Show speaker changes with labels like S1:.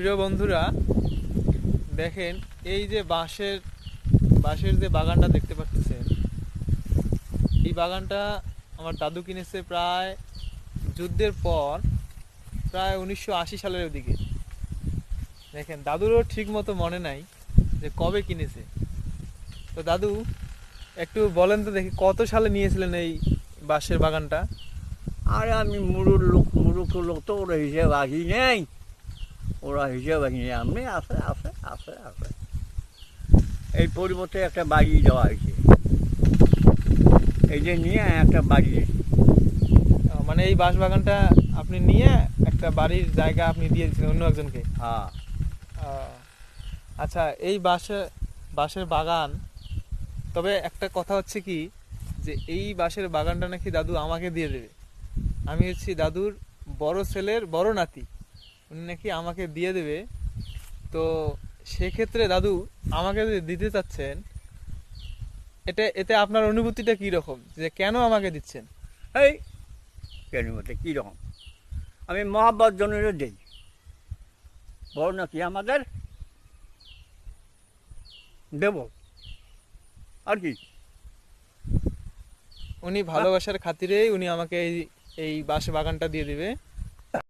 S1: প্রিয় বন্ধুরা, দেখেন এই যে বাঁশের যে বাগানটা দেখতে পাচ্ছেন, এই বাগানটা আমার দাদু কিনেছে প্রায় যুদ্ধের পর, প্রায় 1980 সালের দিকে। দেখেন দাদুরও ঠিক মতো মনে নাই যে কবে কিনেছে। তো দাদু, একটু বলেন তো দেখি কত সালে নিয়েছিলেন এই বাঁশের বাগানটা?
S2: আরে আমি মুরুখ লোক তো ওরা হিসেব আঁকি নেই। ওরা হিসেব আঁকি নেই, আমি আছে আছে আছে আছে। এই পরিবর্তে একটা বাড়ি দেওয়া হয়েছে, এই যে নিয়ে একটা বাড়ি দিয়েছি।
S1: মানে এই বাঁশ বাগানটা আপনি নিয়ে একটা বাড়ির জায়গা আপনি দিয়ে দিয়েছিলেন অন্য একজনকে?
S2: হ্যাঁ।
S1: আহ, আচ্ছা, এই বাঁশের বাগান, তবে একটা কথা হচ্ছে কি, যে এই বাঁশের বাগানটা নাকি দাদু আমাকে দিয়ে দেবে। আমি হচ্ছি দাদুর বড় ছেলের বড় নাতি, উনি নাকি আমাকে দিয়ে দেবে। তো সেক্ষেত্রে দাদু আমাকে যে দিতে চাচ্ছেন, এতে আপনার অনুভূতিটা কি রকম, যে কেন আমাকে দিচ্ছেন?
S2: এই কেন মতে কীরকম, আমি মহাব্বত জনের দেই। বড় নাকি আমাদের, দেব আর কি।
S1: উনি ভালোবাসার খাতিরেই উনি আমাকে এই এই বাঁশ বাগানটা দিয়ে দিবে।